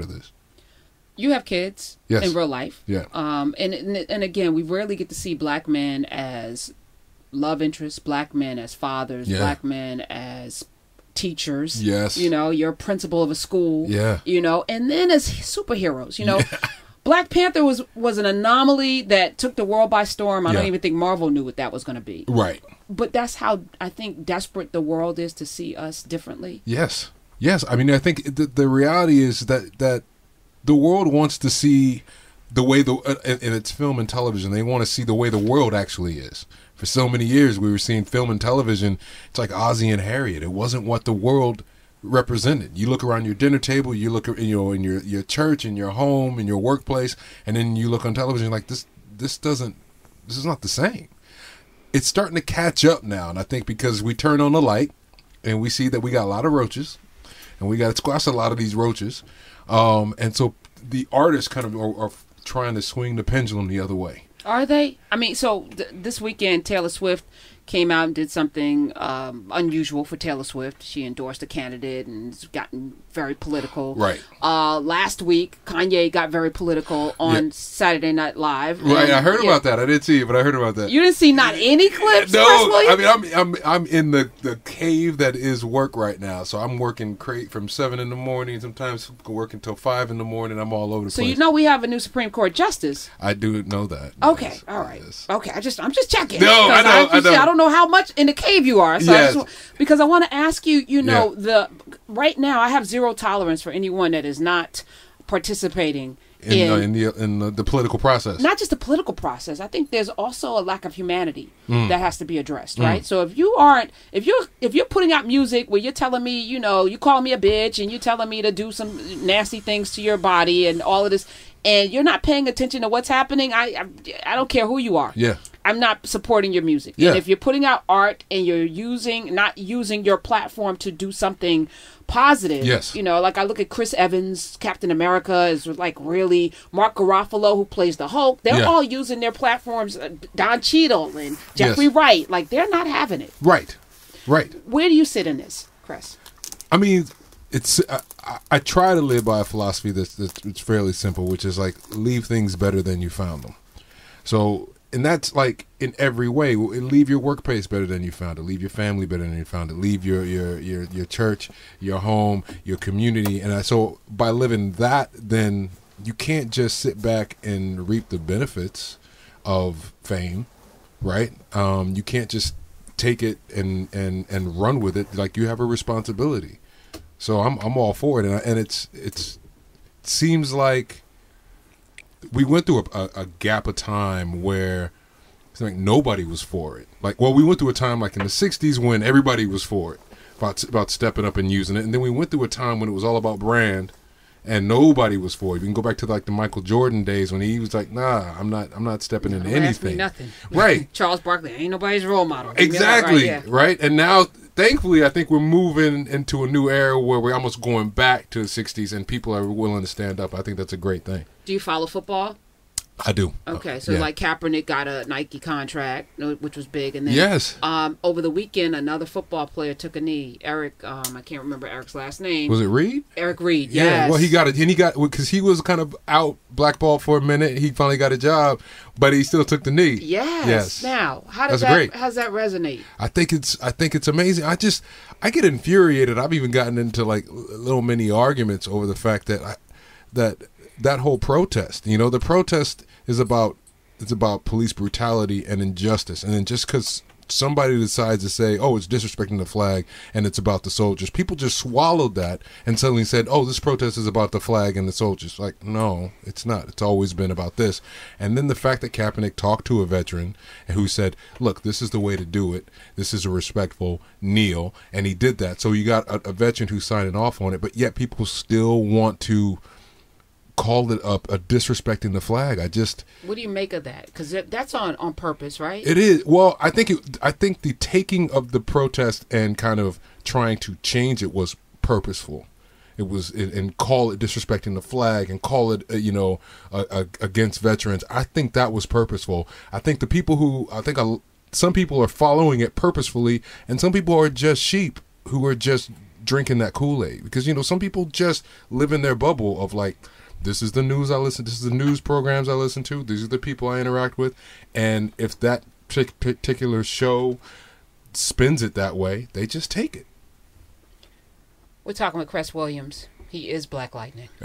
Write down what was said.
of this. You have kids Yes. in real life. Yeah. And again, we rarely get to see black men as love interests, black men as fathers, Yeah. black men as teachers. Yes. You know, you're a principal of a school. Yeah. You know, and then as superheroes, you know. Black Panther was an anomaly that took the world by storm. I don't even think Marvel knew what that was going to be. Right. But that's how I think desperate the world is to see us differently. Yes. Yes. I mean, I think the reality is that the world wants to see the way in its film and television, they want to see the way the world actually is. For so many years, we were seeing film and television. It's like Ozzie and Harriet. It wasn't what the world represented. You look around your dinner table, you look, in your church, in your home, in your workplace, and then you look on television like this is not the same. It's starting to catch up now, and I think because we turn on the light and we see that we got a lot of roaches, and we got to squash a lot of these roaches, and so the artists kind of are trying to swing the pendulum the other way. Are they? I mean, so this weekend, Taylor Swift came out and did something unusual for Taylor Swift. She endorsed a candidate and it's gotten very political. Right. Last week, Kanye got very political on Saturday Night Live. Right. I heard about that. I didn't see it, but I heard about that. You didn't see not any clips? No. Cress I mean, I'm in the cave that is work right now. So I'm working from 7 in the morning. Sometimes working till 5 in the morning. I'm all over the place. So you know we have a new Supreme Court justice. I do know that. Okay. Yes, all right. yes. Okay. I'm just checking. No, I know. I don't know how much in the cave you are. So Yes. because I want to ask you, right now I have zero tolerance for anyone that is not participating in the political process. Not just the political process. I think there's also a lack of humanity that has to be addressed, right? So if you're putting out music where you're telling me, you calling me a bitch and you're telling me to do some nasty things to your body and all of this, and you're not paying attention to what's happening, I don't care who you are. Yeah. I'm not supporting your music. Yeah. And if you're putting out art and you're not using your platform to do something positive, yes. Like I look at Chris Evans, Captain America is like really Mark Garofalo who plays the Hulk. They're all using their platforms. Don Cheadle and Jeffrey Wright, like they're not having it. Right. Where do you sit in this, Cress? I mean, I try to live by a philosophy that's fairly simple, which is like leave things better than you found them. So. And that's like in every way. Leave your workplace better than you found it. Leave your family better than you found it. Leave your church, your home, your community. And so by living that, then you can't just sit back and reap the benefits of fame, right? You can't just take it and run with it. Like you have a responsibility. So I'm all for it. And it seems like we went through a gap of time where it's like nobody was for it. We went through a time like in the 60s when everybody was for it, about stepping up and using it. And then we went through a time when it was all about brand and nobody was for it. You can go back to like the Michael Jordan days when he was like, nah, I'm not stepping into anything. Ask me nothing. Right. Charles Barkley, ain't nobody's role model. Exactly. Right. And now, thankfully, I think we're moving into a new era where we're almost going back to the 60s and people are willing to stand up. I think that's a great thing. Do you follow football? I do. Okay, so like Kaepernick got a Nike contract, which was big, and then yes, over the weekend another football player took a knee. Eric, I can't remember Eric's last name. Was it Reed? Eric Reed. Yeah. Yes. Well, he got it, and he got because he was kind of out blackballed for a minute. He finally got a job, but he still took the knee. Yes. Now, how does how's that resonate? I think it's amazing. I get infuriated. I've even gotten into like little mini arguments over the fact that that whole protest, the protest is about police brutality and injustice. And then just because somebody decides to say, oh, it's disrespecting the flag and it's about the soldiers, people just swallowed that and suddenly said, oh, this protest is about the flag and the soldiers. Like, no, it's not. It's always been about this. And then the fact that Kaepernick talked to a veteran who said, look, this is the way to do it. This is a respectful kneel. And he did that. So you got a veteran who's signing off on it, but yet people still want to called it up a disrespecting the flag. What do you make of that? Because that's on purpose, right? It is. Well, I think the taking of the protest and kind of trying to change it was purposeful. It was and call it disrespecting the flag and call it against veterans. I think that was purposeful. I think the people some people are following it purposefully, and some people are just sheep who are just drinking that Kool-Aid, because you know some people just live in their bubble of like, this is the news I listen, this is the news programs I listen to, these are the people I interact with, and if that particular show spins it that way, they just take it. We're talking with Cress Williams. He is Black Lightning.